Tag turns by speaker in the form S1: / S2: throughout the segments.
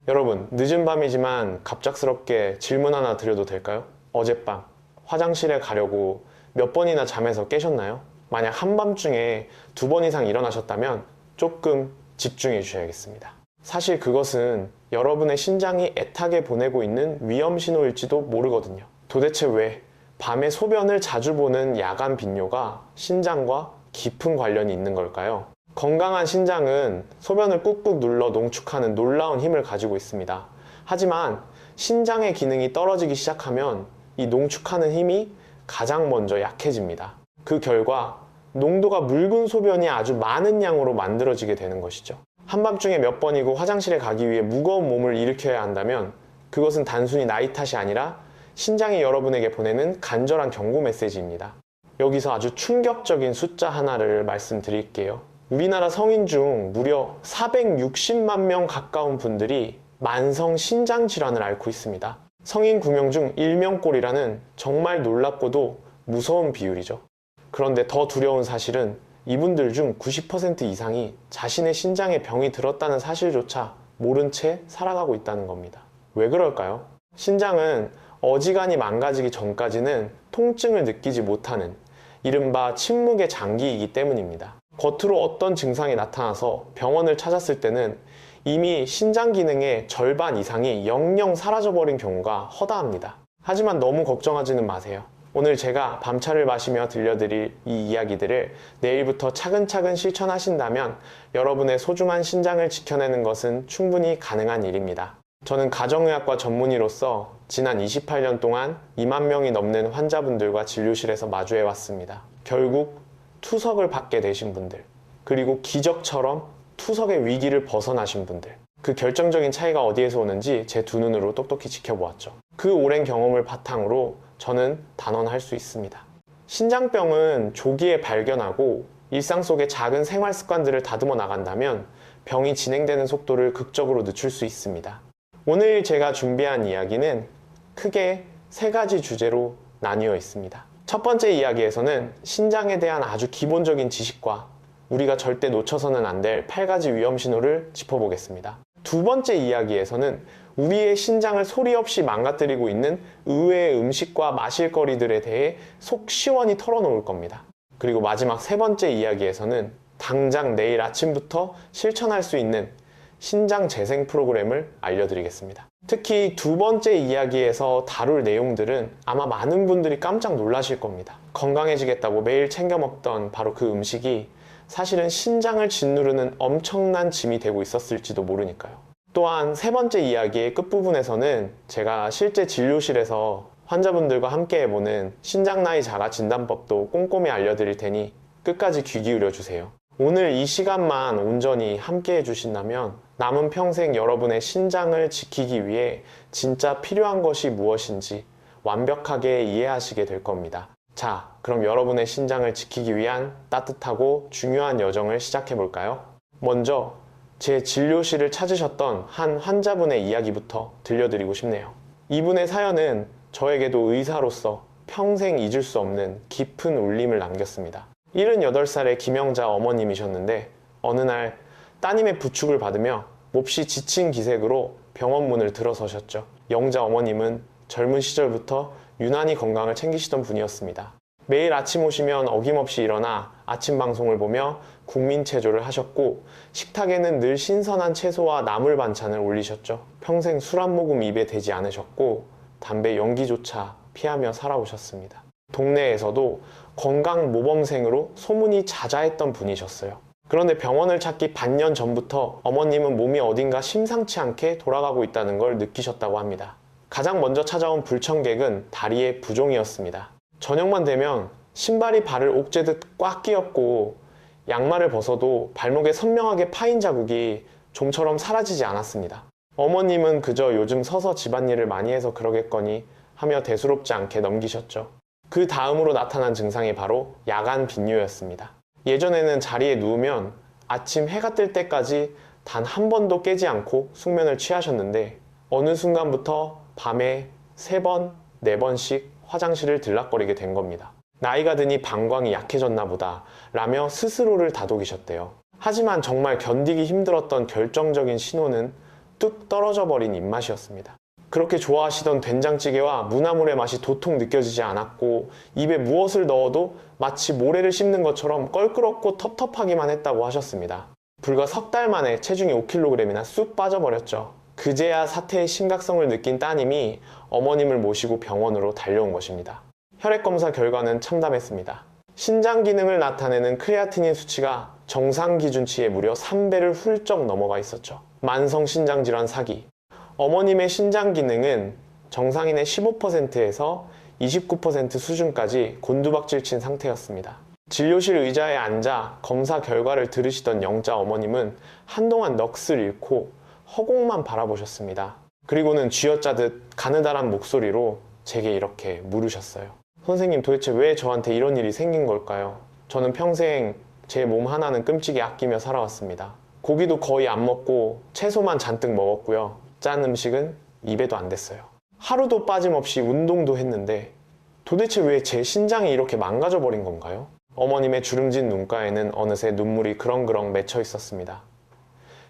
S1: 여러분, 늦은 밤이지만 갑작스럽게 질문 하나 드려도 될까요? 어젯밤 화장실에 가려고 몇 번이나 잠에서 깨셨나요? 만약 한밤중에 2번 이상 일어나셨다면 조금 집중해 주셔야겠습니다. 사실 그것은 여러분의 신장이 애타게 보내고 있는 위험 신호일지도 모르거든요. 도대체 왜 밤에 소변을 자주 보는 야간 빈뇨가 신장과 깊은 관련이 있는 걸까요? 건강한 신장은 소변을 꾹꾹 눌러 농축하는 놀라운 힘을 가지고 있습니다. 하지만 신장의 기능이 떨어지기 시작하면 이 농축하는 힘이 가장 먼저 약해집니다. 그 결과 농도가 묽은 소변이 아주 많은 양으로 만들어지게 되는 것이죠. 한밤중에 몇 번이고 화장실에 가기 위해 무거운 몸을 일으켜야 한다면 그것은 단순히 나이 탓이 아니라 신장이 여러분에게 보내는 간절한 경고 메시지입니다. 여기서 아주 충격적인 숫자 하나를 말씀드릴게요. 우리나라 성인 중 무려 460만 명 가까운 분들이 만성 신장 질환을 앓고 있습니다. 성인 9명 중 1명꼴이라는 정말 놀랍고도 무서운 비율이죠. 그런데 더 두려운 사실은 이분들 중 90% 이상이 자신의 신장에 병이 들었다는 사실조차 모른 채 살아가고 있다는 겁니다. 왜 그럴까요? 신장은 어지간히 망가지기 전까지는 통증을 느끼지 못하는 이른바 침묵의 장기이기 때문입니다. 겉으로 어떤 증상이 나타나서 병원을 찾았을 때는 이미 신장 기능의 절반 이상이 영영 사라져버린 경우가 허다합니다. 하지만 너무 걱정하지는 마세요. 오늘 제가 밤차를 마시며 들려드릴 이 이야기들을 내일부터 차근차근 실천하신다면 여러분의 소중한 신장을 지켜내는 것은 충분히 가능한 일입니다. 저는 가정의학과 전문의로서 지난 28년 동안 2만 명이 넘는 환자분들과 진료실에서 마주해 왔습니다. 결국 투석을 받게 되신 분들, 그리고 기적처럼 투석의 위기를 벗어나신 분들, 그 결정적인 차이가 어디에서 오는지 제 두 눈으로 똑똑히 지켜보았죠. 그 오랜 경험을 바탕으로 저는 단언할 수 있습니다. 신장병은 조기에 발견하고 일상 속의 작은 생활 습관들을 다듬어 나간다면 병이 진행되는 속도를 극적으로 늦출 수 있습니다. 오늘 제가 준비한 이야기는 크게 3가지 주제로 나뉘어 있습니다. 첫 번째 이야기에서는 신장에 대한 아주 기본적인 지식과 우리가 절대 놓쳐서는 안 될 8가지 위험 신호를 짚어보겠습니다. 두 번째 이야기에서는 우리의 신장을 소리 없이 망가뜨리고 있는 의외의 음식과 마실거리들에 대해 속 시원히 털어놓을 겁니다. 그리고 마지막 3번째 이야기에서는 당장 내일 아침부터 실천할 수 있는 신장 재생 프로그램을 알려드리겠습니다. 특히 두 번째 이야기에서 다룰 내용들은 아마 많은 분들이 깜짝 놀라실 겁니다. 건강해지겠다고 매일 챙겨 먹던 바로 그 음식이 사실은 신장을 짓누르는 엄청난 짐이 되고 있었을지도 모르니까요. 또한 3번째 이야기의 끝부분에서는 제가 실제 진료실에서 환자분들과 함께 해보는 신장 나이 자가 진단법도 꼼꼼히 알려드릴 테니 끝까지 귀 기울여 주세요. 오늘 이 시간만 온전히 함께 해주신다면 남은 평생 여러분의 신장을 지키기 위해 진짜 필요한 것이 무엇인지 완벽하게 이해하시게 될 겁니다. 자, 그럼 여러분의 신장을 지키기 위한 따뜻하고 중요한 여정을 시작해 볼까요? 먼저 제 진료실을 찾으셨던 한 환자분의 이야기부터 들려드리고 싶네요. 이분의 사연은 저에게도 의사로서 평생 잊을 수 없는 깊은 울림을 남겼습니다. 78살의 김영자 어머님이셨는데 어느 날 따님의 부축을 받으며 몹시 지친 기색으로 병원 문을 들어서셨죠. 영자 어머님은 젊은 시절부터 유난히 건강을 챙기시던 분이었습니다. 매일 아침 오시면 어김없이 일어나 아침 방송을 보며 국민체조를 하셨고 식탁에는 늘 신선한 채소와 나물 반찬을 올리셨죠. 평생 술 한 모금 입에 대지 않으셨고 담배 연기조차 피하며 살아오셨습니다. 동네에서도 건강 모범생으로 소문이 자자했던 분이셨어요. 그런데 병원을 찾기 반년 전부터 어머님은 몸이 어딘가 심상치 않게 돌아가고 있다는 걸 느끼셨다고 합니다. 가장 먼저 찾아온 불청객은 다리의 부종이었습니다. 저녁만 되면 신발이 발을 옥죄듯 꽉 끼었고 양말을 벗어도 발목에 선명하게 파인 자국이 좀처럼 사라지지 않았습니다. 어머님은 그저 요즘 서서 집안일을 많이 해서 그러겠거니 하며 대수롭지 않게 넘기셨죠. 그 다음으로 나타난 증상이 바로 야간 빈뇨였습니다. 예전에는 자리에 누우면 아침 해가 뜰 때까지 단 한 번도 깨지 않고 숙면을 취하셨는데 어느 순간부터 밤에 3번, 4번씩 화장실을 들락거리게 된 겁니다. 나이가 드니 방광이 약해졌나 보다 라며 스스로를 다독이셨대요. 하지만 정말 견디기 힘들었던 결정적인 신호는 뚝 떨어져 버린 입맛이었습니다. 그렇게 좋아하시던 된장찌개와 무나물의 맛이 도통 느껴지지 않았고 입에 무엇을 넣어도 마치 모래를 씹는 것처럼 껄끄럽고 텁텁하기만 했다고 하셨습니다. 불과 석 달 만에 체중이 5kg이나 쑥 빠져버렸죠. 그제야 사태의 심각성을 느낀 따님이 어머님을 모시고 병원으로 달려온 것입니다. 혈액검사 결과는 참담했습니다. 신장 기능을 나타내는 크레아티닌 수치가 정상 기준치의 무려 3배를 훌쩍 넘어가 있었죠. 만성 신장질환 사기. 어머님의 신장 기능은 정상인의 15%에서 29% 수준까지 곤두박질 친 상태였습니다. 진료실 의자에 앉아 검사 결과를 들으시던 영자 어머님은 한동안 넋을 잃고 허공만 바라보셨습니다. 그리고는 쥐어짜듯 가느다란 목소리로 제게 이렇게 물으셨어요. 선생님, 도대체 왜 저한테 이런 일이 생긴 걸까요? 저는 평생 제 몸 하나는 끔찍이 아끼며 살아왔습니다. 고기도 거의 안 먹고 채소만 잔뜩 먹었고요. 짠 음식은 입에도 안 댔어요. 하루도 빠짐없이 운동도 했는데 도대체 왜 제 신장이 이렇게 망가져 버린 건가요? 어머님의 주름진 눈가에는 어느새 눈물이 그렁그렁 맺혀 있었습니다.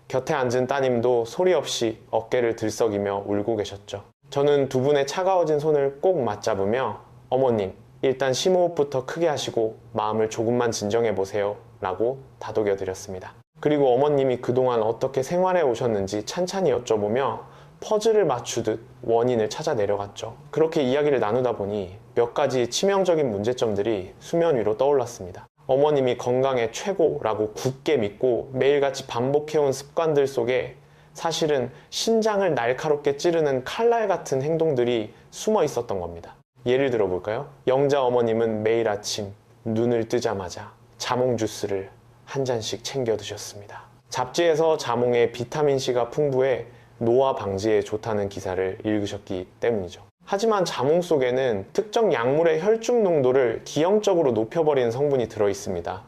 S1: 곁에 앉은 따님도 소리 없이 어깨를 들썩이며 울고 계셨죠. 저는 두 분의 차가워진 손을 꼭 맞잡으며 어머님, 일단 심호흡부터 크게 하시고 마음을 조금만 진정해 보세요 라고 다독여 드렸습니다. 그리고 어머님이 그동안 어떻게 생활해 오셨는지 찬찬히 여쭤보며 퍼즐을 맞추듯 원인을 찾아 내려갔죠. 그렇게 이야기를 나누다 보니 몇 가지 치명적인 문제점들이 수면 위로 떠올랐습니다. 어머님이 건강의 최고라고 굳게 믿고 매일같이 반복해온 습관들 속에 사실은 신장을 날카롭게 찌르는 칼날 같은 행동들이 숨어 있었던 겁니다. 예를 들어 볼까요? 영자 어머님은 매일 아침 눈을 뜨자마자 자몽 주스를 한 잔씩 챙겨 드셨습니다. 잡지에서 자몽의 비타민C가 풍부해 노화 방지에 좋다는 기사를 읽으셨기 때문이죠. 하지만 자몽 속에는 특정 약물의 혈중 농도를 기형적으로 높여버리는 성분이 들어있습니다.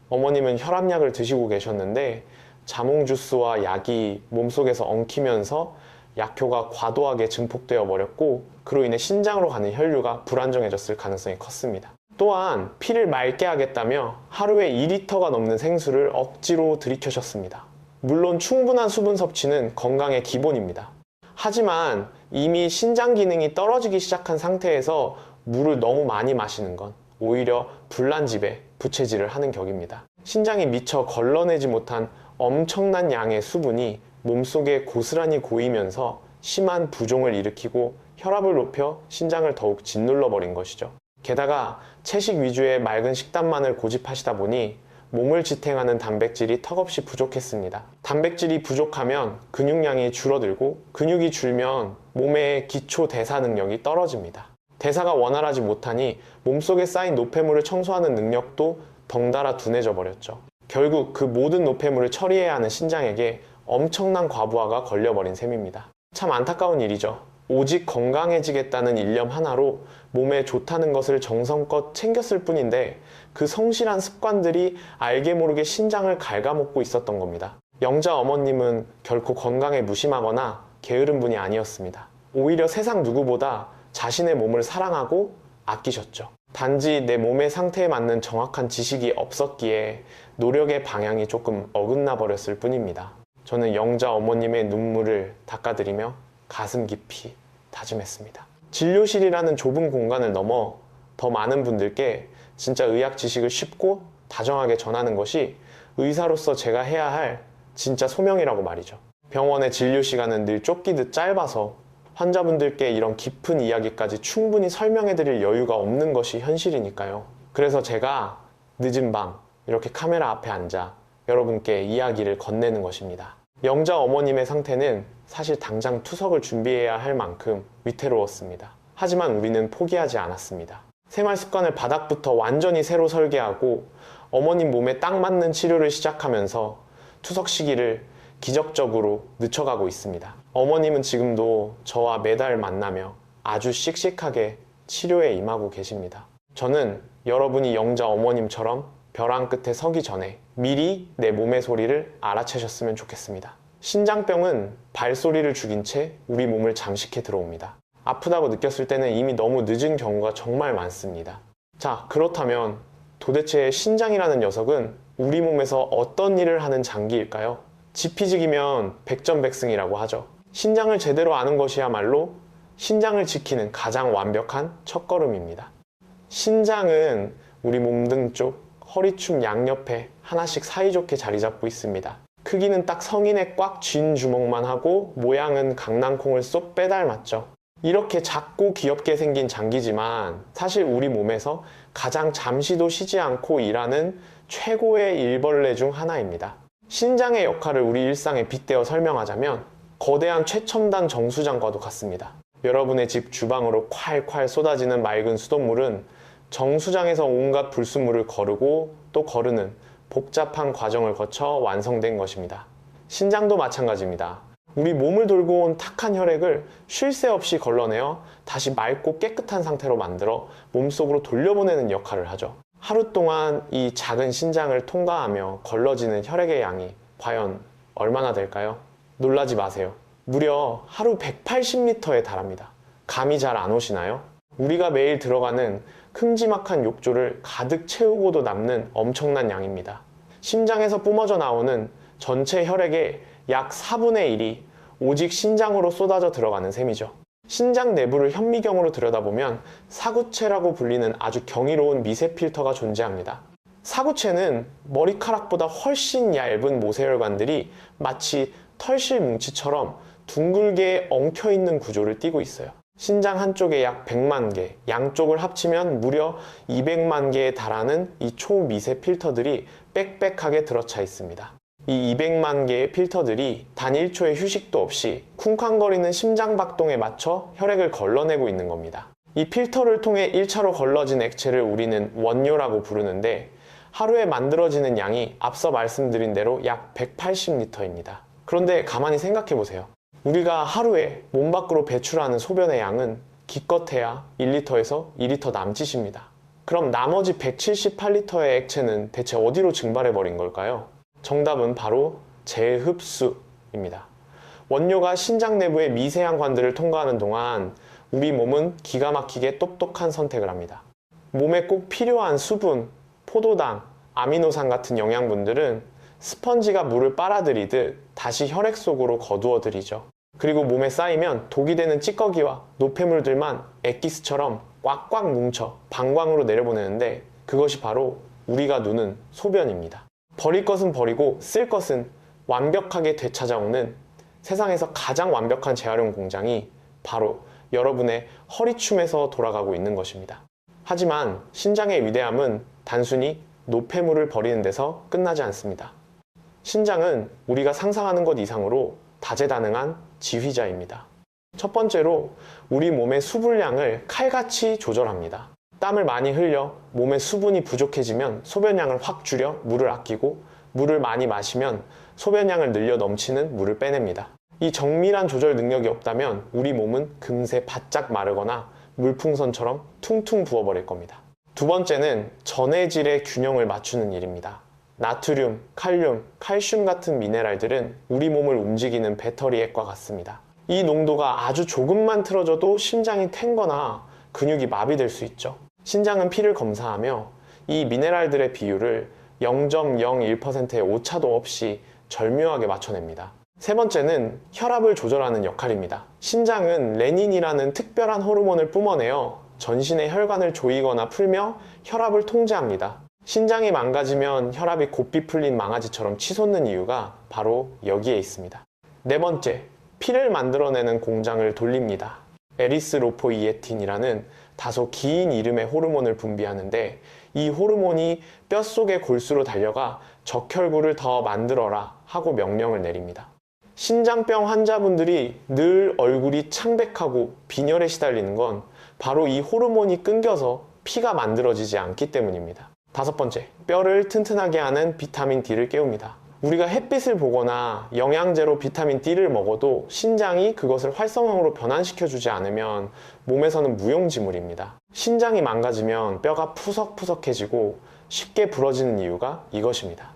S1: 어머님은 혈압약을 드시고 계셨는데 자몽 주스와 약이 몸속에서 엉키면서 약효가 과도하게 증폭되어 버렸고 그로 인해 신장으로 가는 혈류가 불안정해졌을 가능성이 컸습니다. 또한 피를 맑게 하겠다며 하루에 2리터가 넘는 생수를 억지로 들이켜셨습니다. 물론 충분한 수분 섭취는 건강의 기본입니다. 하지만 이미 신장 기능이 떨어지기 시작한 상태에서 물을 너무 많이 마시는 건 오히려 불난집에 부채질을 하는 격입니다. 신장이 미처 걸러내지 못한 엄청난 양의 수분이 몸속에 고스란히 고이면서 심한 부종을 일으키고 혈압을 높여 신장을 더욱 짓눌러 버린 것이죠. 게다가 채식 위주의 맑은 식단만을 고집하시다 보니 몸을 지탱하는 단백질이 턱없이 부족했습니다. 단백질이 부족하면 근육량이 줄어들고 근육이 줄면 몸의 기초 대사 능력이 떨어집니다. 대사가 원활하지 못하니 몸속에 쌓인 노폐물을 청소하는 능력도 덩달아 둔해져 버렸죠. 결국 그 모든 노폐물을 처리해야 하는 신장에게 엄청난 과부하가 걸려버린 셈입니다. 참 안타까운 일이죠. 오직 건강해지겠다는 일념 하나로 몸에 좋다는 것을 정성껏 챙겼을 뿐인데 그 성실한 습관들이 알게 모르게 신장을 갉아먹고 있었던 겁니다. 영자 어머님은 결코 건강에 무심하거나 게으른 분이 아니었습니다. 오히려 세상 누구보다 자신의 몸을 사랑하고 아끼셨죠. 단지 내 몸의 상태에 맞는 정확한 지식이 없었기에 노력의 방향이 조금 어긋나 버렸을 뿐입니다. 저는 영자 어머님의 눈물을 닦아드리며 가슴 깊이 다짐했습니다. 진료실이라는 좁은 공간을 넘어 더 많은 분들께 진짜 의학 지식을 쉽고 다정하게 전하는 것이 의사로서 제가 해야 할 진짜 소명이라고 말이죠. 병원의 진료 시간은 늘 쫓기듯 짧아서 환자분들께 이런 깊은 이야기까지 충분히 설명해드릴 여유가 없는 것이 현실이니까요. 그래서 제가 늦은 밤 이렇게 카메라 앞에 앉아 여러분께 이야기를 건네는 것입니다. 영자 어머님의 상태는 사실 당장 투석을 준비해야 할 만큼 위태로웠습니다. 하지만 우리는 포기하지 않았습니다. 생활 습관을 바닥부터 완전히 새로 설계하고 어머님 몸에 딱 맞는 치료를 시작하면서 투석 시기를 기적적으로 늦춰가고 있습니다. 어머님은 지금도 저와 매달 만나며 아주 씩씩하게 치료에 임하고 계십니다. 저는 여러분이 영자 어머님처럼 벼랑 끝에 서기 전에 미리 내 몸의 소리를 알아채셨으면 좋겠습니다. 신장병은 발소리를 죽인 채 우리 몸을 잠식해 들어옵니다. 아프다고 느꼈을 때는 이미 너무 늦은 경우가 정말 많습니다. 자, 그렇다면 도대체 신장이라는 녀석은 우리 몸에서 어떤 일을 하는 장기일까요? 지피지기면 백전백승이라고 하죠. 신장을 제대로 아는 것이야말로 신장을 지키는 가장 완벽한 첫걸음입니다. 신장은 우리 몸등 쪽, 허리춤 양옆에 하나씩 사이좋게 자리 잡고 있습니다. 크기는 딱 성인의 꽉 쥔 주먹만 하고 모양은 강낭콩을 쏙 빼닮았죠. 이렇게 작고 귀엽게 생긴 장기지만 사실 우리 몸에서 가장 잠시도 쉬지 않고 일하는 최고의 일벌레 중 하나입니다. 신장의 역할을 우리 일상에 빗대어 설명하자면 거대한 최첨단 정수장과도 같습니다. 여러분의 집 주방으로 콸콸 쏟아지는 맑은 수돗물은 정수장에서 온갖 불순물을 거르고 또 거르는 복잡한 과정을 거쳐 완성된 것입니다. 신장도 마찬가지입니다. 우리 몸을 돌고 온 탁한 혈액을 쉴 새 없이 걸러내어 다시 맑고 깨끗한 상태로 만들어 몸속으로 돌려보내는 역할을 하죠. 하루 동안 이 작은 신장을 통과하며 걸러지는 혈액의 양이 과연 얼마나 될까요? 놀라지 마세요. 무려 하루 180리터에 달합니다. 감이 잘 안 오시나요? 우리가 매일 들어가는 큼지막한 욕조를 가득 채우고도 남는 엄청난 양입니다. 심장에서 뿜어져 나오는 전체 혈액의 약 4분의 1이 오직 신장으로 쏟아져 들어가는 셈이죠. 신장 내부를 현미경으로 들여다보면 사구체라고 불리는 아주 경이로운 미세 필터가 존재합니다. 사구체는 머리카락보다 훨씬 얇은 모세혈관들이 마치 털실 뭉치처럼 둥글게 엉켜있는 구조를 띠고 있어요. 신장 한쪽에 약 100만 개, 양쪽을 합치면 무려 200만 개에 달하는 이 초미세 필터들이 빽빽하게 들어차 있습니다. 이 200만 개의 필터들이 단 1초의 휴식도 없이 쿵쾅거리는 심장박동에 맞춰 혈액을 걸러내고 있는 겁니다. 이 필터를 통해 1차로 걸러진 액체를 우리는 원료라고 부르는데 하루에 만들어지는 양이 앞서 말씀드린 대로 약 180리터입니다. 그런데 가만히 생각해 보세요. 우리가 하루에 몸 밖으로 배출하는 소변의 양은 기껏해야 1리터에서 2리터 남짓입니다. 그럼 나머지 178리터의 액체는 대체 어디로 증발해 버린 걸까요? 정답은 바로 재흡수입니다. 원료가 신장 내부의 미세한 관들을 통과하는 동안 우리 몸은 기가 막히게 똑똑한 선택을 합니다. 몸에 꼭 필요한 수분, 포도당, 아미노산 같은 영양분들은 스펀지가 물을 빨아들이듯 다시 혈액 속으로 거두어 들이죠. 그리고 몸에 쌓이면 독이 되는 찌꺼기와 노폐물들만 엑기스처럼 꽉꽉 뭉쳐 방광으로 내려보내는데 그것이 바로 우리가 누는 소변입니다. 버릴 것은 버리고 쓸 것은 완벽하게 되찾아오는 세상에서 가장 완벽한 재활용 공장이 바로 여러분의 허리춤에서 돌아가고 있는 것입니다. 하지만 신장의 위대함은 단순히 노폐물을 버리는 데서 끝나지 않습니다. 신장은 우리가 상상하는 것 이상으로 다재다능한 지휘자입니다. 첫 번째로 우리 몸의 수분량을 칼같이 조절합니다. 땀을 많이 흘려 몸에 수분이 부족해지면 소변량을 확 줄여 물을 아끼고 물을 많이 마시면 소변량을 늘려 넘치는 물을 빼냅니다. 이 정밀한 조절 능력이 없다면 우리 몸은 금세 바짝 마르거나 물풍선처럼 퉁퉁 부어버릴 겁니다. 두 번째는 전해질의 균형을 맞추는 일입니다. 나트륨, 칼륨, 칼슘 같은 미네랄들은 우리 몸을 움직이는 배터리 액과 같습니다. 이 농도가 아주 조금만 틀어져도 심장이 탱거나 근육이 마비될 수 있죠. 신장은 피를 검사하며 이 미네랄들의 비율을 0.01%의 오차도 없이 절묘하게 맞춰냅니다. 세 번째는 혈압을 조절하는 역할입니다. 신장은 레닌이라는 특별한 호르몬을 뿜어내어 전신의 혈관을 조이거나 풀며 혈압을 통제합니다. 신장이 망가지면 혈압이 고삐 풀린 망아지처럼 치솟는 이유가 바로 여기에 있습니다. 네 번째, 피를 만들어내는 공장을 돌립니다. 에리스로포이에틴이라는 다소 긴 이름의 호르몬을 분비하는데 이 호르몬이 뼛속의 골수로 달려가 적혈구를 더 만들어라 하고 명령을 내립니다. 신장병 환자분들이 늘 얼굴이 창백하고 빈혈에 시달리는 건 바로 이 호르몬이 끊겨서 피가 만들어지지 않기 때문입니다. 다섯 번째, 뼈를 튼튼하게 하는 비타민 D를 깨웁니다. 우리가 햇빛을 보거나 영양제로 비타민 D를 먹어도 신장이 그것을 활성형으로 변환시켜주지 않으면 몸에서는 무용지물입니다. 신장이 망가지면 뼈가 푸석푸석해지고 쉽게 부러지는 이유가 이것입니다.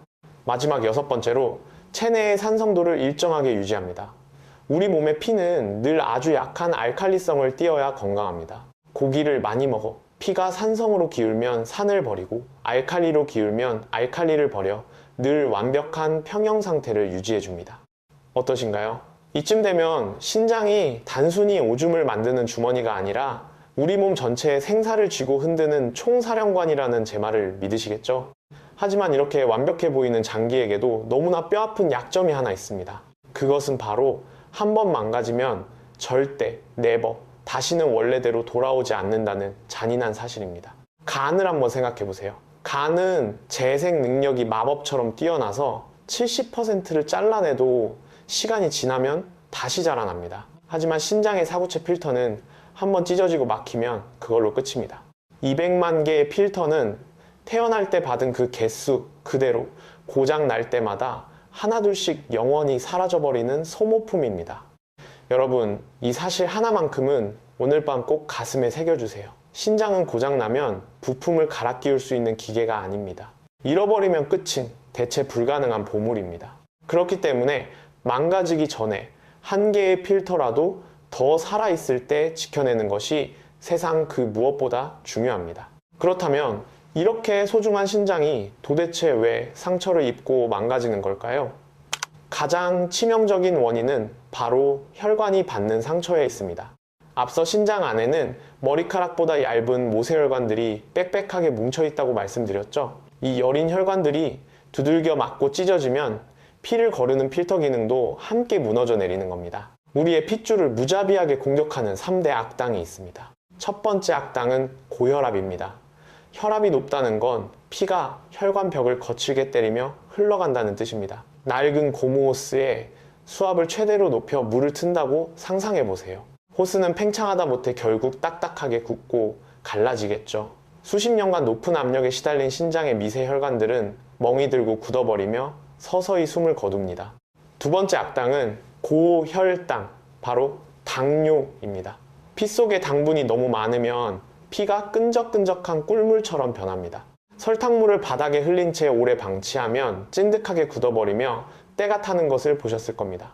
S1: 마지막 여섯 번째로 체내의 산성도를 일정하게 유지합니다. 우리 몸의 피는 늘 아주 약한 알칼리성을 띠어야 건강합니다. 고기를 많이 먹어 피가 산성으로 기울면 산을 버리고 알칼리로 기울면 알칼리를 버려 늘 완벽한 평형 상태를 유지해 줍니다. 어떠신가요? 이쯤 되면 신장이 단순히 오줌을 만드는 주머니가 아니라 우리 몸 전체의 생사를 쥐고 흔드는 총사령관이라는 제 말을 믿으시겠죠? 하지만 이렇게 완벽해 보이는 장기에게도 너무나 뼈아픈 약점이 하나 있습니다. 그것은 바로 한 번 망가지면 절대, 네버, 다시는 원래대로 돌아오지 않는다는 잔인한 사실입니다. 간을 한번 생각해 보세요. 간은 재생 능력이 마법처럼 뛰어나서 70%를 잘라내도 시간이 지나면 다시 자라납니다. 하지만 신장의 사구체 필터는 한번 찢어지고 막히면 그걸로 끝입니다. 200만 개의 필터는 태어날 때 받은 그 개수 그대로 고장 날 때마다 하나둘씩 영원히 사라져버리는 소모품입니다. 여러분, 이 사실 하나만큼은 오늘 밤 꼭 가슴에 새겨주세요. 신장은 고장나면 부품을 갈아 끼울 수 있는 기계가 아닙니다. 잃어버리면 끝인 대체 불가능한 보물입니다. 그렇기 때문에 망가지기 전에 한 개의 필터라도 더 살아있을 때 지켜내는 것이 세상 그 무엇보다 중요합니다. 그렇다면 이렇게 소중한 신장이 도대체 왜 상처를 입고 망가지는 걸까요? 가장 치명적인 원인은 바로 혈관이 받는 상처에 있습니다. 앞서 신장 안에는 머리카락보다 얇은 모세혈관들이 빽빽하게 뭉쳐 있다고 말씀드렸죠. 이 여린 혈관들이 두들겨 맞고 찢어지면 피를 거르는 필터 기능도 함께 무너져 내리는 겁니다. 우리의 핏줄을 무자비하게 공격하는 3대 악당이 있습니다. 첫 번째 악당은 고혈압입니다. 혈압이 높다는 건 피가 혈관벽을 거칠게 때리며 흘러간다는 뜻입니다. 낡은 고무호스에 수압을 최대로 높여 물을 튼다고 상상해 보세요. 호스는 팽창하다 못해 결국 딱딱하게 굳고 갈라지겠죠. 수십 년간 높은 압력에 시달린 신장의 미세 혈관들은 멍이 들고 굳어버리며 서서히 숨을 거둡니다. 두 번째 악당은 고혈당, 바로 당뇨입니다. 피 속에 당분이 너무 많으면 피가 끈적끈적한 꿀물처럼 변합니다. 설탕물을 바닥에 흘린 채 오래 방치하면 찐득하게 굳어버리며 때가 타는 것을 보셨을 겁니다.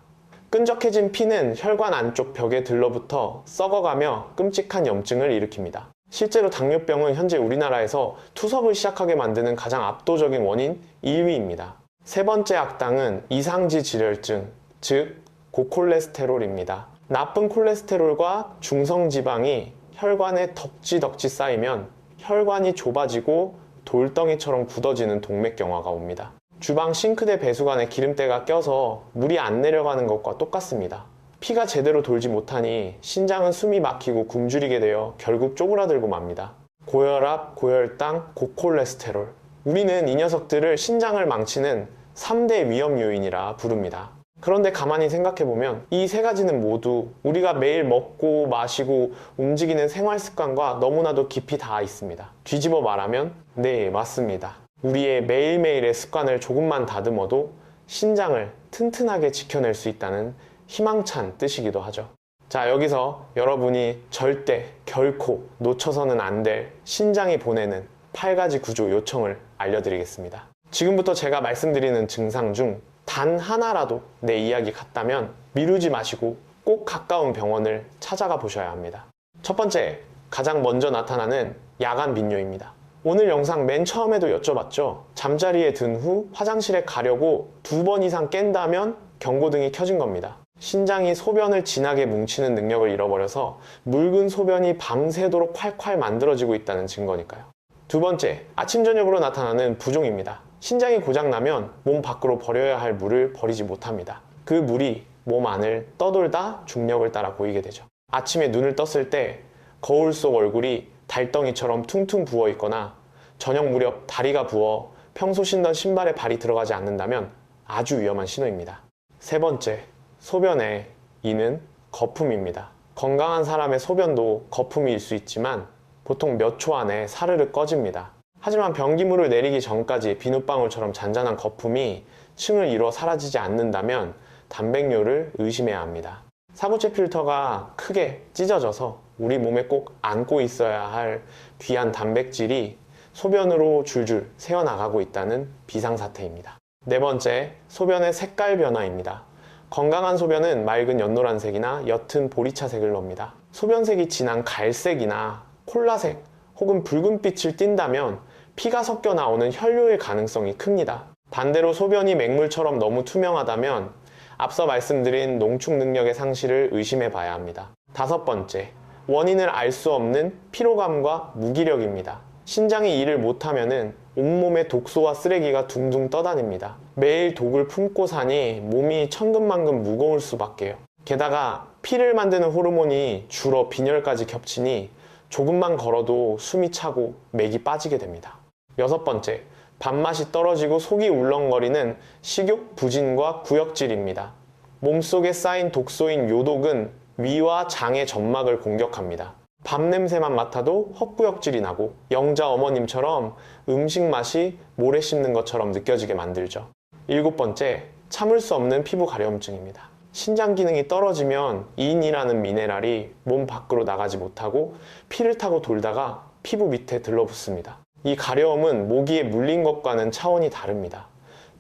S1: 끈적해진 피는 혈관 안쪽 벽에 들러붙어 썩어가며 끔찍한 염증을 일으킵니다. 실제로 당뇨병은 현재 우리나라에서 투석을 시작하게 만드는 가장 압도적인 원인 1위입니다. 세 번째 악당은 이상지 질혈증, 즉 고콜레스테롤입니다. 나쁜 콜레스테롤과 중성지방이 혈관에 덕지덕지 쌓이면 혈관이 좁아지고 돌덩이처럼 굳어지는 동맥경화가 옵니다. 주방 싱크대 배수관에 기름때가 껴서 물이 안 내려가는 것과 똑같습니다. 피가 제대로 돌지 못하니 신장은 숨이 막히고 굶주리게 되어 결국 쪼그라들고 맙니다. 고혈압, 고혈당, 고콜레스테롤. 우리는 이 녀석들을 신장을 망치는 3대 위험 요인이라 부릅니다. 그런데 가만히 생각해보면 이 세 가지는 모두 우리가 매일 먹고 마시고 움직이는 생활 습관과 너무나도 깊이 닿아 있습니다. 뒤집어 말하면 네, 맞습니다. 우리의 매일매일의 습관을 조금만 다듬어도 신장을 튼튼하게 지켜낼 수 있다는 희망찬 뜻이기도 하죠. 자, 여기서 여러분이 절대 결코 놓쳐서는 안 될 신장이 보내는 8가지 구조 요청을 알려드리겠습니다. 지금부터 제가 말씀드리는 증상 중 단 하나라도 내 이야기 같다면 미루지 마시고 꼭 가까운 병원을 찾아가 보셔야 합니다. 첫 번째, 가장 먼저 나타나는 야간 빈뇨입니다. 오늘 영상 맨 처음에도 여쭤봤죠. 잠자리에 든 후 화장실에 가려고 2번 이상 깬다면 경고등이 켜진 겁니다. 신장이 소변을 진하게 뭉치는 능력을 잃어버려서 묽은 소변이 밤새도록 콸콸 만들어지고 있다는 증거니까요. 두 번째, 아침 저녁으로 나타나는 부종입니다. 신장이 고장나면 몸 밖으로 버려야 할 물을 버리지 못합니다. 그 물이 몸 안을 떠돌다 중력을 따라 고이게 되죠. 아침에 눈을 떴을 때 거울 속 얼굴이 달덩이처럼 퉁퉁 부어 있거나 저녁 무렵 다리가 부어 평소 신던 신발에 발이 들어가지 않는다면 아주 위험한 신호입니다. 세 번째, 소변의 이는 거품입니다. 건강한 사람의 소변도 거품일 수 있지만 보통 몇 초 안에 사르르 꺼집니다. 하지만 변기물을 내리기 전까지 비눗방울처럼 잔잔한 거품이 층을 이뤄 사라지지 않는다면 단백뇨를 의심해야 합니다. 사구체 필터가 크게 찢어져서 우리 몸에 꼭 안고 있어야 할 귀한 단백질이 소변으로 줄줄 새어나가고 있다는 비상사태입니다. 네 번째, 소변의 색깔 변화입니다. 건강한 소변은 맑은 연노란색이나 옅은 보리차색을 놉니다. 소변색이 진한 갈색이나 콜라색 혹은 붉은빛을 띈다면 피가 섞여 나오는 혈뇨일 가능성이 큽니다. 반대로 소변이 맹물처럼 너무 투명하다면 앞서 말씀드린 농축 능력의 상실을 의심해 봐야 합니다. 다섯 번째, 원인을 알 수 없는 피로감과 무기력입니다. 신장이 일을 못하면은 온몸에 독소와 쓰레기가 둥둥 떠다닙니다. 매일 독을 품고 사니 몸이 천근만근 무거울 수밖에요. 게다가 피를 만드는 호르몬이 주로 빈혈까지 겹치니 조금만 걸어도 숨이 차고 맥이 빠지게 됩니다. 여섯 번째, 밥맛이 떨어지고 속이 울렁거리는 식욕 부진과 구역질입니다. 몸속에 쌓인 독소인 요독은 위와 장의 점막을 공격합니다. 밥 냄새만 맡아도 헛구역질이 나고 영자 어머님처럼 음식 맛이 모래 씹는 것처럼 느껴지게 만들죠. 일곱 번째, 참을 수 없는 피부 가려움증입니다. 신장 기능이 떨어지면 인이라는 미네랄이 몸 밖으로 나가지 못하고 피를 타고 돌다가 피부 밑에 들러붙습니다. 이 가려움은 모기에 물린 것과는 차원이 다릅니다.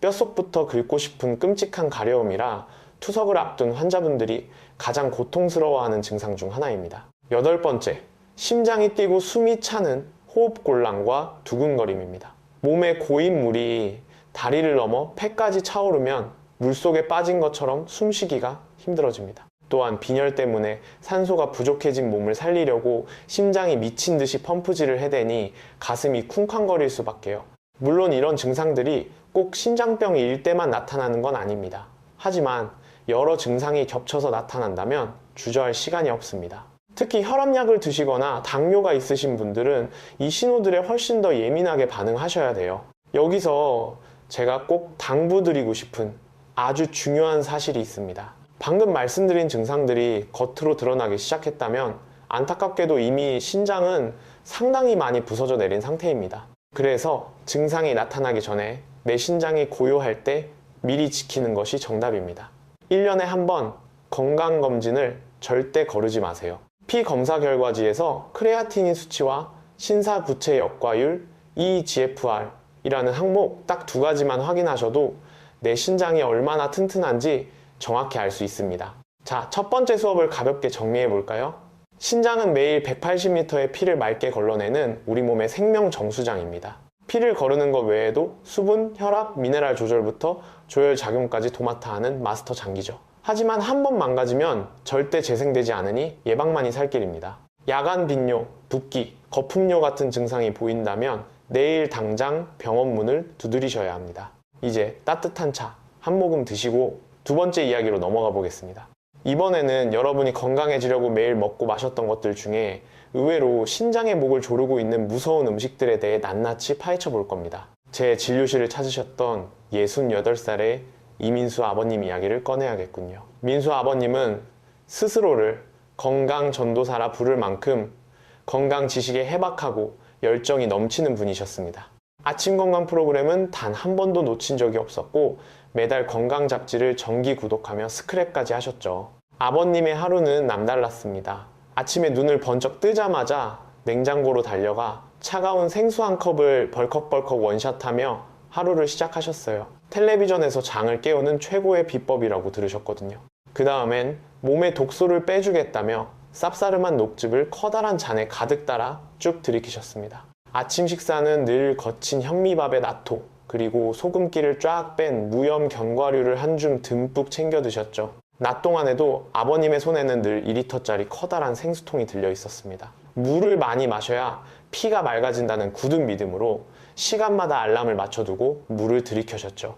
S1: 뼛속부터 긁고 싶은 끔찍한 가려움이라 투석을 앞둔 환자분들이 가장 고통스러워하는 증상 중 하나입니다. 여덟 번째, 심장이 뛰고 숨이 차는 호흡곤란과 두근거림입니다. 몸에 고인 물이 다리를 넘어 폐까지 차오르면 물속에 빠진 것처럼 숨쉬기가 힘들어집니다. 또한 빈혈 때문에 산소가 부족해진 몸을 살리려고 심장이 미친 듯이 펌프질을 해대니 가슴이 쿵쾅거릴 수밖에요. 물론 이런 증상들이 꼭 심장병일 때만 나타나는 건 아닙니다. 하지만 여러 증상이 겹쳐서 나타난다면 주저할 시간이 없습니다. 특히 혈압약을 드시거나 당뇨가 있으신 분들은 이 신호들에 훨씬 더 예민하게 반응하셔야 돼요. 여기서 제가 꼭 당부드리고 싶은 아주 중요한 사실이 있습니다. 방금 말씀드린 증상들이 겉으로 드러나기 시작했다면 안타깝게도 이미 신장은 상당히 많이 부서져 내린 상태입니다. 그래서 증상이 나타나기 전에 내 신장이 고요할 때 미리 지키는 것이 정답입니다. 1년에 한 번 건강검진을 절대 거르지 마세요. 피 검사 결과지에서 크레아티닌 수치와 신사부체 역과율 eGFR 이라는 항목 딱 두 가지만 확인하셔도 내 신장이 얼마나 튼튼한지 정확히 알 수 있습니다. 자, 첫 번째 수업을 가볍게 정리해 볼까요? 신장은 매일 180리터의 피를 맑게 걸러내는 우리 몸의 생명 정수장입니다. 피를 거르는 것 외에도 수분, 혈압, 미네랄 조절부터 조혈 작용까지 도맡아 하는 마스터 장기죠. 하지만 한 번 망가지면 절대 재생되지 않으니 예방만이 살 길입니다. 야간 빈뇨, 붓기, 거품뇨 같은 증상이 보인다면 내일 당장 병원 문을 두드리셔야 합니다. 이제 따뜻한 차 한 모금 드시고 두 번째 이야기로 넘어가 보겠습니다. 이번에는 여러분이 건강해지려고 매일 먹고 마셨던 것들 중에 의외로 신장의 목을 조르고 있는 무서운 음식들에 대해 낱낱이 파헤쳐 볼 겁니다. 제 진료실을 찾으셨던 68살의 이민수 아버님 이야기를 꺼내야겠군요. 민수 아버님은 스스로를 건강 전도사라 부를 만큼 건강 지식에 해박하고 열정이 넘치는 분이셨습니다. 아침 건강 프로그램은 단 한 번도 놓친 적이 없었고 매달 건강 잡지를 정기 구독하며 스크랩까지 하셨죠. 아버님의 하루는 남달랐습니다. 아침에 눈을 번쩍 뜨자마자 냉장고로 달려가 차가운 생수 한 컵을 벌컥벌컥 원샷하며 하루를 시작하셨어요. 텔레비전에서 장을 깨우는 최고의 비법이라고 들으셨거든요. 그 다음엔 몸에 독소를 빼주겠다며 쌉싸름한 녹즙을 커다란 잔에 가득 따라 쭉 들이키셨습니다. 아침 식사는 늘 거친 현미밥에 나토, 그리고 소금기를 쫙 뺀 무염 견과류를 한 줌 듬뿍 챙겨 드셨죠. 낮 동안에도 아버님의 손에는 늘 2리터짜리 커다란 생수통이 들려 있었습니다. 물을 많이 마셔야 피가 맑아진다는 굳은 믿음으로 시간마다 알람을 맞춰두고 물을 들이켜셨죠.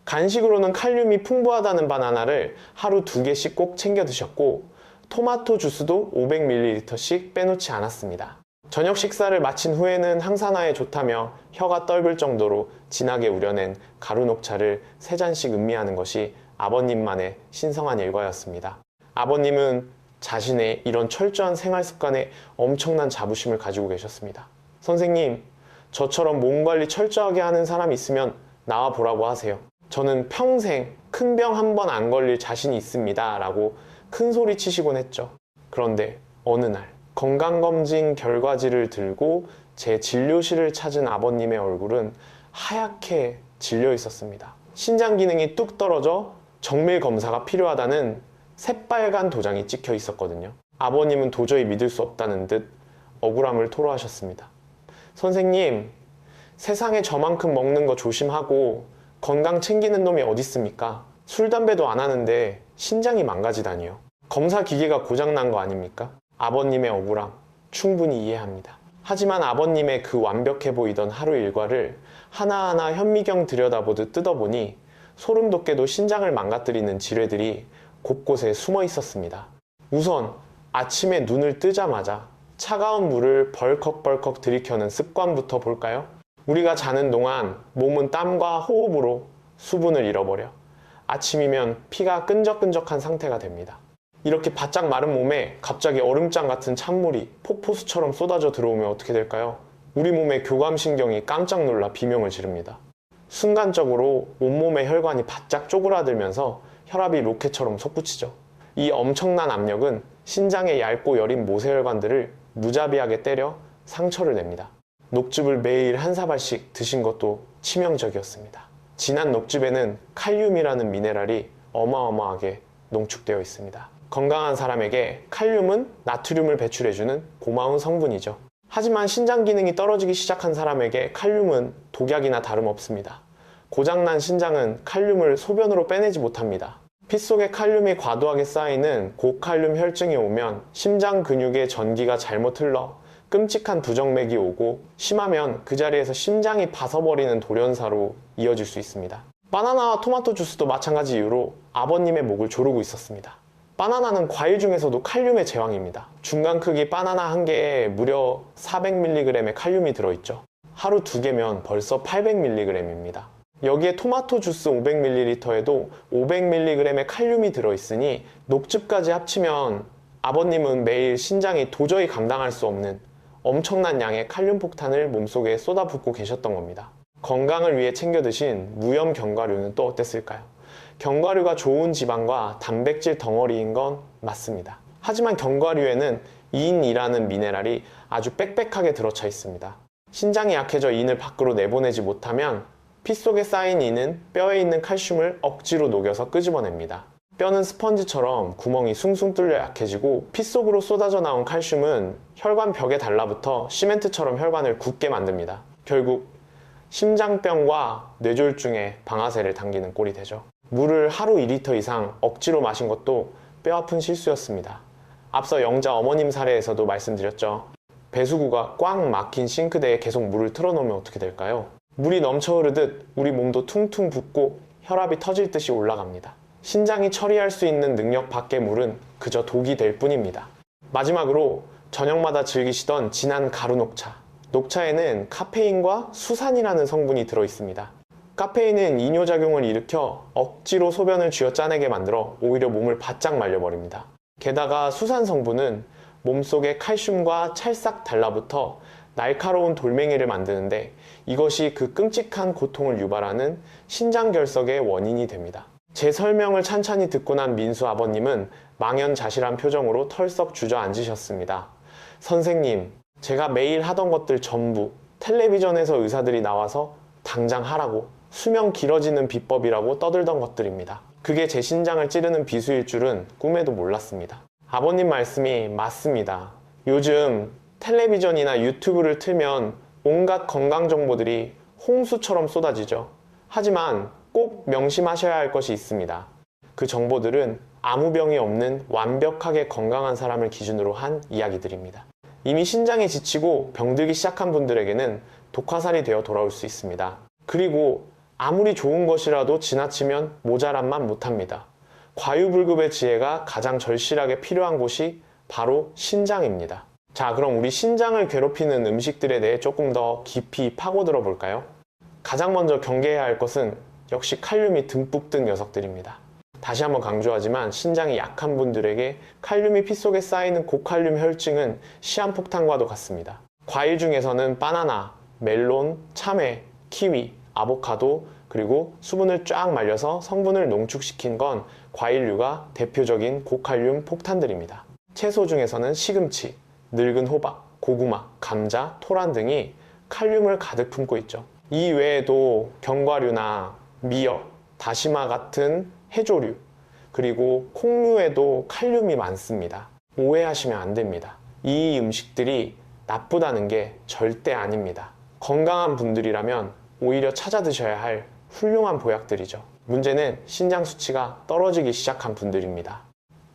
S1: 간식으로는 칼륨이 풍부하다는 바나나를 하루 2개씩 꼭 챙겨 드셨고 토마토 주스도 500ml씩 빼놓지 않았습니다. 저녁 식사를 마친 후에는 항산화에 좋다며 혀가 떨릴 정도로 진하게 우려낸 가루 녹차를 3잔씩 음미하는 것이 아버님만의 신성한 일과였습니다. 아버님은 자신의 이런 철저한 생활 습관에 엄청난 자부심을 가지고 계셨습니다. 선생님, 저처럼 몸 관리 철저하게 하는 사람 있으면 나와 보라고 하세요. 저는 평생 큰 병 한 번 안 걸릴 자신이 있습니다. 라고 큰 소리 치시곤 했죠. 그런데 어느 날 건강검진 결과지를 들고 제 진료실을 찾은 아버님의 얼굴은 하얗게 질려 있었습니다. 신장 기능이 뚝 떨어져 정밀 검사가 필요하다는 새빨간 도장이 찍혀 있었거든요. 아버님은 도저히 믿을 수 없다는 듯 억울함을 토로하셨습니다. 선생님, 세상에 저만큼 먹는 거 조심하고 건강 챙기는 놈이 어디 있습니까? 술, 담배도 안 하는데 신장이 망가지다니요. 검사 기계가 고장난 거 아닙니까? 아버님의 억울함 충분히 이해합니다. 하지만 아버님의 그 완벽해 보이던 하루 일과를 하나하나 현미경 들여다보듯 뜯어보니 소름 돋게도 신장을 망가뜨리는 지뢰들이 곳곳에 숨어 있었습니다. 우선 아침에 눈을 뜨자마자 차가운 물을 벌컥벌컥 들이켜는 습관부터 볼까요? 우리가 자는 동안 몸은 땀과 호흡으로 수분을 잃어버려 아침이면 피가 끈적끈적한 상태가 됩니다. 이렇게 바짝 마른 몸에 갑자기 얼음장 같은 찬물이 폭포수처럼 쏟아져 들어오면 어떻게 될까요? 우리 몸의 교감신경이 깜짝 놀라 비명을 지릅니다. 순간적으로 온몸의 혈관이 바짝 쪼그라들면서 혈압이 로켓처럼 솟구치죠. 이 엄청난 압력은 신장의 얇고 여린 모세혈관들을 무자비하게 때려 상처를 냅니다. 녹즙을 매일 한 사발씩 드신 것도 치명적이었습니다. 진한 녹즙에는 칼륨이라는 미네랄이 어마어마하게 농축되어 있습니다. 건강한 사람에게 칼륨은 나트륨을 배출해주는 고마운 성분이죠. 하지만 신장 기능이 떨어지기 시작한 사람에게 칼륨은 독약이나 다름없습니다. 고장난 신장은 칼륨을 소변으로 빼내지 못합니다. 피 속에 칼륨이 과도하게 쌓이는 고칼륨 혈증이 오면 심장 근육의 전기가 잘못 흘러 끔찍한 부정맥이 오고 심하면 그 자리에서 심장이 바서버리는 돌연사로 이어질 수 있습니다. 바나나와 토마토 주스도 마찬가지 이유로 아버님의 목을 조르고 있었습니다. 바나나는 과일 중에서도 칼륨의 제왕입니다. 중간 크기 바나나 한 개에 무려 400mg의 칼륨이 들어있죠. 하루 2개면 벌써 800mg입니다. 여기에 토마토 주스 500ml에도 500mg의 칼륨이 들어있으니 녹즙까지 합치면 아버님은 매일 신장이 도저히 감당할 수 없는 엄청난 양의 칼륨 폭탄을 몸속에 쏟아붓고 계셨던 겁니다. 건강을 위해 챙겨 드신 무염 견과류는 또 어땠을까요? 견과류가 좋은 지방과 단백질 덩어리인 건 맞습니다. 하지만 견과류에는 인이라는 미네랄이 아주 빽빽하게 들어차 있습니다. 신장이 약해져 인을 밖으로 내보내지 못하면 피 속에 쌓인 인은 뼈에 있는 칼슘을 억지로 녹여서 끄집어냅니다. 뼈는 스펀지처럼 구멍이 숭숭 뚫려 약해지고 피 속으로 쏟아져 나온 칼슘은 혈관 벽에 달라붙어 시멘트처럼 혈관을 굳게 만듭니다. 결국 심장병과 뇌졸중에 방아쇠를 당기는 꼴이 되죠. 물을 하루 2리터 이상 억지로 마신 것도 뼈아픈 실수였습니다. 앞서 영자 어머님 사례에서도 말씀드렸죠. 배수구가 꽉 막힌 싱크대에 계속 물을 틀어놓으면 어떻게 될까요? 물이 넘쳐 흐르듯 우리 몸도 퉁퉁 붓고 혈압이 터질 듯이 올라갑니다. 신장이 처리할 수 있는 능력 밖의 물은 그저 독이 될 뿐입니다. 마지막으로 저녁마다 즐기시던 진한 가루 녹차. 녹차에는 카페인과 수산이라는 성분이 들어있습니다. 카페인은 이뇨작용을 일으켜 억지로 소변을 쥐어짜내게 만들어 오히려 몸을 바짝 말려버립니다. 게다가 수산 성분은 몸속의 칼슘과 찰싹 달라붙어 날카로운 돌멩이를 만드는데 이것이 그 끔찍한 고통을 유발하는 신장결석의 원인이 됩니다. 제 설명을 찬찬히 듣고 난 민수 아버님은 망연자실한 표정으로 털썩 주저앉으셨습니다. 선생님, 제가 매일 하던 것들 전부 텔레비전에서 의사들이 나와서 당장 하라고 수명 길어지는 비법이라고 떠들던 것들입니다. 그게 제 신장을 찌르는 비수일 줄은 꿈에도 몰랐습니다. 아버님 말씀이 맞습니다. 요즘 텔레비전이나 유튜브를 틀면 온갖 건강 정보들이 홍수처럼 쏟아지죠. 하지만 꼭 명심하셔야 할 것이 있습니다. 그 정보들은 아무 병이 없는 완벽하게 건강한 사람을 기준으로 한 이야기들입니다. 이미 신장이 지치고 병들기 시작한 분들에게는 독화살이 되어 돌아올 수 있습니다. 그리고 아무리 좋은 것이라도 지나치면 모자란만 못합니다. 과유불급의 지혜가 가장 절실하게 필요한 곳이 바로 신장입니다. 자, 그럼 우리 신장을 괴롭히는 음식들에 대해 조금 더 깊이 파고들어 볼까요? 가장 먼저 경계해야 할 것은 역시 칼륨이 듬뿍 든 녀석들입니다. 다시 한번 강조하지만 신장이 약한 분들에게 칼륨이 피 속에 쌓이는 고칼륨 혈증은 시한폭탄과도 같습니다. 과일 중에서는 바나나, 멜론, 참외, 키위, 아보카도, 그리고 수분을 쫙 말려서 성분을 농축시킨 건 과일류가 대표적인 고칼륨 폭탄들입니다. 채소 중에서는 시금치, 늙은 호박, 고구마, 감자, 토란 등이 칼륨을 가득 품고 있죠. 이 외에도 견과류나 미역, 다시마 같은 해조류, 그리고 콩류에도 칼륨이 많습니다. 오해하시면 안 됩니다. 이 음식들이 나쁘다는 게 절대 아닙니다. 건강한 분들이라면 오히려 찾아 드셔야 할 훌륭한 보약들이죠. 문제는 신장 수치가 떨어지기 시작한 분들입니다.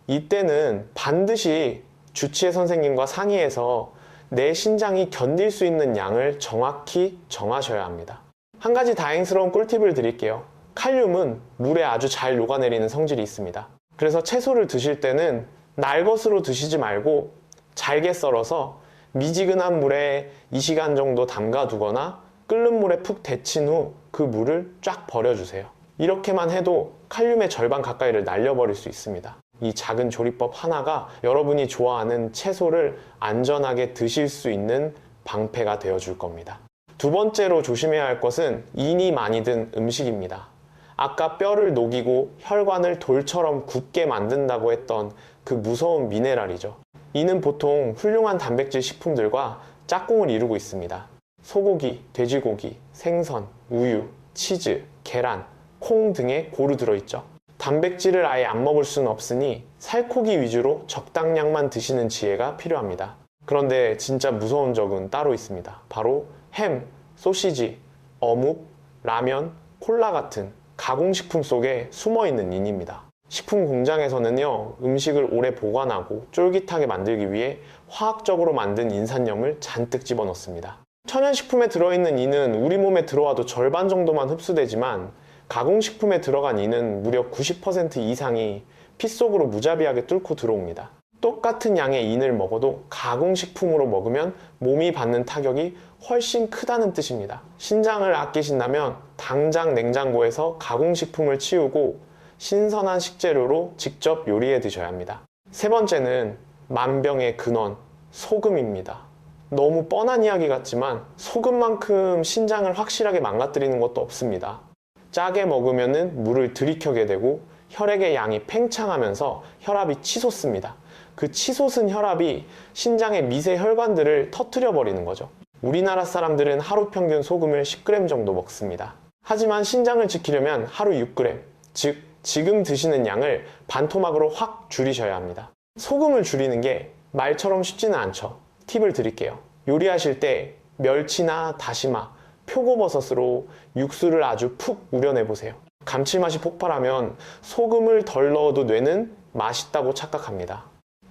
S1: 이때는 반드시 주치의 선생님과 상의해서 내 신장이 견딜 수 있는 양을 정확히 정하셔야 합니다. 한 가지 다행스러운 꿀팁을 드릴게요. 칼륨은 물에 아주 잘 녹아내리는 성질이 있습니다. 그래서 채소를 드실 때는 날것으로 드시지 말고 잘게 썰어서 미지근한 물에 2시간 정도 담가 두거나 끓는 물에 푹 데친 후 그 물을 쫙 버려주세요. 이렇게만 해도 칼륨의 절반 가까이를 날려버릴 수 있습니다. 이 작은 조리법 하나가 여러분이 좋아하는 채소를 안전하게 드실 수 있는 방패가 되어줄 겁니다. 두 번째로 조심해야 할 것은 인이 많이 든 음식입니다. 아까 뼈를 녹이고 혈관을 돌처럼 굳게 만든다고 했던 그 무서운 미네랄이죠. 이는 보통 훌륭한 단백질 식품들과 짝꿍을 이루고 있습니다. 소고기, 돼지고기, 생선, 우유, 치즈, 계란, 콩 등에 고루 들어있죠. 단백질을 아예 안 먹을 수는 없으니 살코기 위주로 적당량만 드시는 지혜가 필요합니다. 그런데 진짜 무서운 적은 따로 있습니다. 바로 햄, 소시지, 어묵, 라면, 콜라 같은 가공식품 속에 숨어있는 인입니다. 식품 공장에서는요, 음식을 오래 보관하고 쫄깃하게 만들기 위해 화학적으로 만든 인산염을 잔뜩 집어넣습니다. 천연식품에 들어있는 인은 우리 몸에 들어와도 절반 정도만 흡수되지만 가공식품에 들어간 인은 무려 90% 이상이 피 속으로 무자비하게 뚫고 들어옵니다. 똑같은 양의 인을 먹어도 가공식품으로 먹으면 몸이 받는 타격이 훨씬 크다는 뜻입니다. 신장을 아끼신다면 당장 냉장고에서 가공식품을 치우고 신선한 식재료로 직접 요리해 드셔야 합니다. 세 번째는 만병의 근원, 소금입니다. 너무 뻔한 이야기 같지만 소금만큼 신장을 확실하게 망가뜨리는 것도 없습니다. 짜게 먹으면 물을 들이켜게 되고 혈액의 양이 팽창하면서 혈압이 치솟습니다. 그 치솟은 혈압이 신장의 미세 혈관들을 터뜨려 버리는 거죠. 우리나라 사람들은 하루 평균 소금을 10g 정도 먹습니다. 하지만 신장을 지키려면 하루 6g, 즉 지금 드시는 양을 반토막으로 확 줄이셔야 합니다. 소금을 줄이는 게 말처럼 쉽지는 않죠. 팁을 드릴게요. 요리하실 때 멸치나 다시마, 표고버섯으로 육수를 아주 푹 우려내보세요. 감칠맛이 폭발하면 소금을 덜 넣어도 뇌는 맛있다고 착각합니다.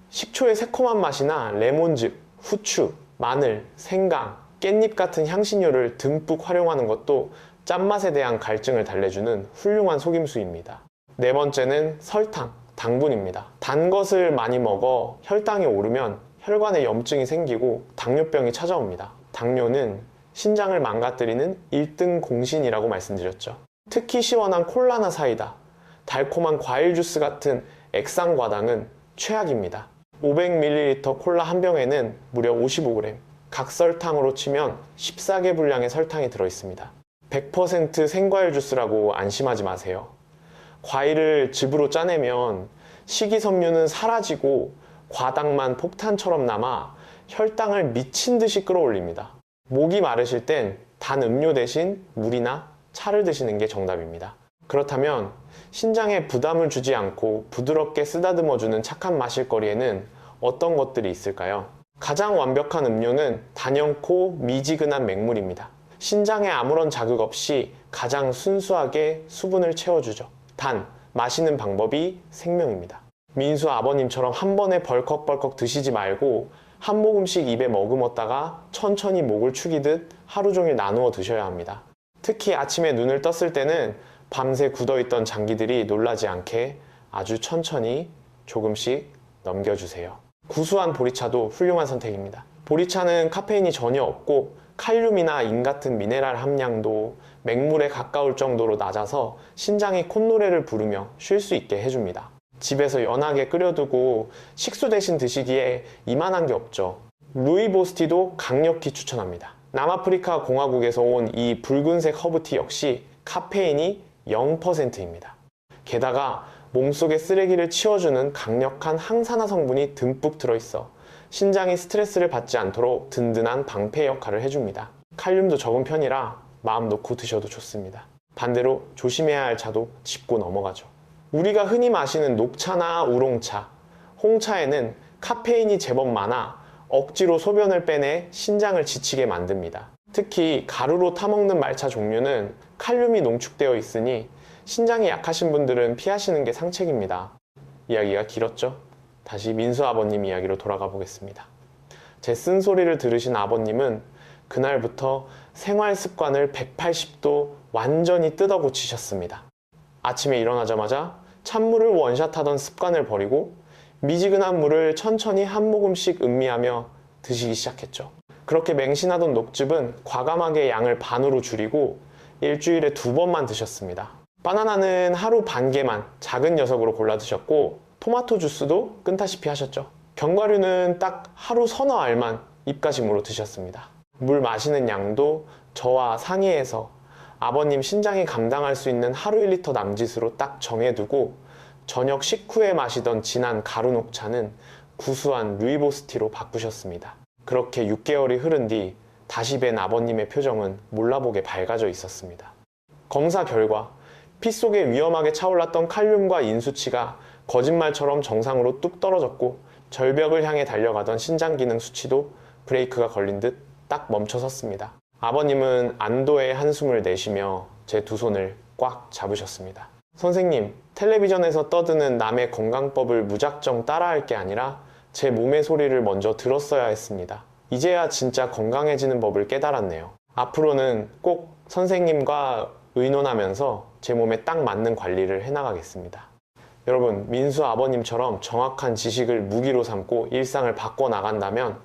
S1: 식초의 새콤한 맛이나 레몬즙, 후추, 마늘, 생강, 깻잎 같은 향신료를 듬뿍 활용하는 것도 짠맛에 대한 갈증을 달래주는 훌륭한 속임수입니다. 네 번째는 설탕, 당분입니다. 단 것을 많이 먹어 혈당이 오르면 혈관에 염증이 생기고 당뇨병이 찾아옵니다. 당뇨는 신장을 망가뜨리는 1등 공신이라고 말씀드렸죠. 특히 시원한 콜라나 사이다, 달콤한 과일 주스 같은 액상과당은 최악입니다. 500ml 콜라 한 병에는 무려 55g, 각설탕으로 치면 14개 분량의 설탕이 들어있습니다. 100% 생과일 주스라고 안심하지 마세요. 과일을 즙으로 짜내면 식이섬유는 사라지고 과당만 폭탄처럼 남아 혈당을 미친 듯이 끌어올립니다. 목이 마르실 땐 단 음료 대신 물이나 차를 드시는 게 정답입니다. 그렇다면 신장에 부담을 주지 않고 부드럽게 쓰다듬어주는 착한 마실거리에는 어떤 것들이 있을까요? 가장 완벽한 음료는 단연코 미지근한 맹물입니다. 신장에 아무런 자극 없이 가장 순수하게 수분을 채워주죠. 단, 마시는 방법이 생명입니다. 민수 아버님처럼 한 번에 벌컥벌컥 드시지 말고 한 모금씩 입에 머금었다가 천천히 목을 축이듯 하루 종일 나누어 드셔야 합니다. 특히 아침에 눈을 떴을 때는 밤새 굳어있던 장기들이 놀라지 않게 아주 천천히 조금씩 넘겨주세요. 구수한 보리차도 훌륭한 선택입니다. 보리차는 카페인이 전혀 없고 칼륨이나 인 같은 미네랄 함량도 맹물에 가까울 정도로 낮아서 신장이 콧노래를 부르며 쉴 수 있게 해줍니다. 집에서 연하게 끓여두고 식수 대신 드시기에 이만한 게 없죠. 루이보스티도 강력히 추천합니다. 남아프리카 공화국에서 온 이 붉은색 허브티 역시 카페인이 0%입니다. 게다가 몸속의 쓰레기를 치워주는 강력한 항산화 성분이 듬뿍 들어있어 신장이 스트레스를 받지 않도록 든든한 방패 역할을 해줍니다. 칼륨도 적은 편이라 마음 놓고 드셔도 좋습니다. 반대로 조심해야 할 차도 짚고 넘어가죠. 우리가 흔히 마시는 녹차나 우롱차, 홍차에는 카페인이 제법 많아 억지로 소변을 빼내 신장을 지치게 만듭니다. 특히 가루로 타먹는 말차 종류는 칼륨이 농축되어 있으니 신장이 약하신 분들은 피하시는 게 상책입니다. 이야기가 길었죠? 다시 민수 아버님 이야기로 돌아가 보겠습니다. 제 쓴소리를 들으신 아버님은 그날부터 생활 습관을 180도 완전히 뜯어 고치셨습니다. 아침에 일어나자마자 찬물을 원샷하던 습관을 버리고 미지근한 물을 천천히 한 모금씩 음미하며 드시기 시작했죠. 그렇게 맹신하던 녹즙은 과감하게 양을 반으로 줄이고 일주일에 2번만 드셨습니다. 바나나는 하루 반 개만 작은 녀석으로 골라 드셨고 토마토 주스도 끈타시피 하셨죠. 견과류는 딱 하루 서너 알만 입가심으로 드셨습니다. 물 마시는 양도 저와 상의해서 아버님 신장이 감당할 수 있는 하루 1리터 남짓으로 딱 정해두고 저녁 식후에 마시던 진한 가루 녹차는 구수한 루이보스티로 바꾸셨습니다. 그렇게 6개월이 흐른 뒤 다시 뵌 아버님의 표정은 몰라보게 밝아져 있었습니다. 검사 결과 피 속에 위험하게 차올랐던 칼륨과 인수치가 거짓말처럼 정상으로 뚝 떨어졌고 절벽을 향해 달려가던 신장 기능 수치도 브레이크가 걸린 듯 딱 멈춰섰습니다. 아버님은 안도의 한숨을 내쉬며 제 두 손을 꽉 잡으셨습니다. 선생님, 텔레비전에서 떠드는 남의 건강법을 무작정 따라할 게 아니라 제 몸의 소리를 먼저 들었어야 했습니다. 이제야 진짜 건강해지는 법을 깨달았네요. 앞으로는 꼭 선생님과 의논하면서 제 몸에 딱 맞는 관리를 해나가겠습니다. 여러분, 민수 아버님처럼 정확한 지식을 무기로 삼고 일상을 바꿔나간다면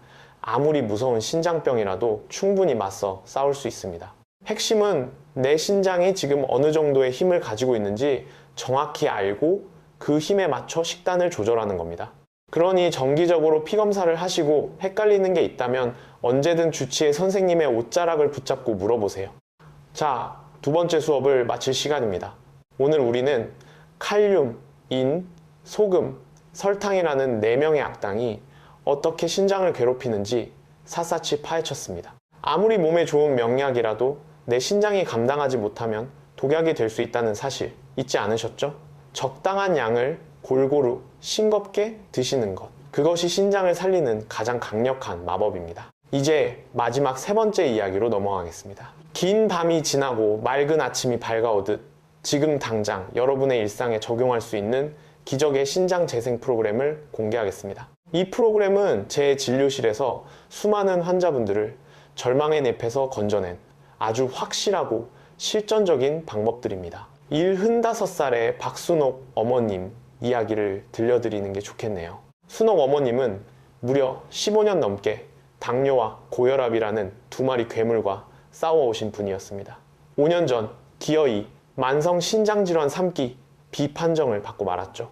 S1: 아무리 무서운 신장병이라도 충분히 맞서 싸울 수 있습니다. 핵심은 내 신장이 지금 어느 정도의 힘을 가지고 있는지 정확히 알고 그 힘에 맞춰 식단을 조절하는 겁니다. 그러니 정기적으로 피검사를 하시고 헷갈리는 게 있다면 언제든 주치의 선생님의 옷자락을 붙잡고 물어보세요. 자, 2번째 수업을 마칠 시간입니다. 오늘 우리는 칼륨, 인, 소금, 설탕이라는 4명의 악당이 어떻게 신장을 괴롭히는지 샅샅이 파헤쳤습니다. 아무리 몸에 좋은 명약이라도 내 신장이 감당하지 못하면 독약이 될 수 있다는 사실 잊지 않으셨죠? 적당한 양을 골고루 싱겁게 드시는 것, 그것이 신장을 살리는 가장 강력한 마법입니다. 이제 마지막 3번째 이야기로 넘어가겠습니다. 긴 밤이 지나고 맑은 아침이 밝아오듯 지금 당장 여러분의 일상에 적용할 수 있는 기적의 신장 재생 프로그램을 공개하겠습니다. 이 프로그램은 제 진료실에서 수많은 환자분들을 절망의 늪에서 건져낸 아주 확실하고 실전적인 방법들입니다. 75살의 박순옥 어머님 이야기를 들려드리는 게 좋겠네요. 순옥 어머님은 무려 15년 넘게 당뇨와 고혈압이라는 2마리 괴물과 싸워오신 분이었습니다. 5년 전 기어이 만성 신장질환 3기 비판정을 받고 말았죠.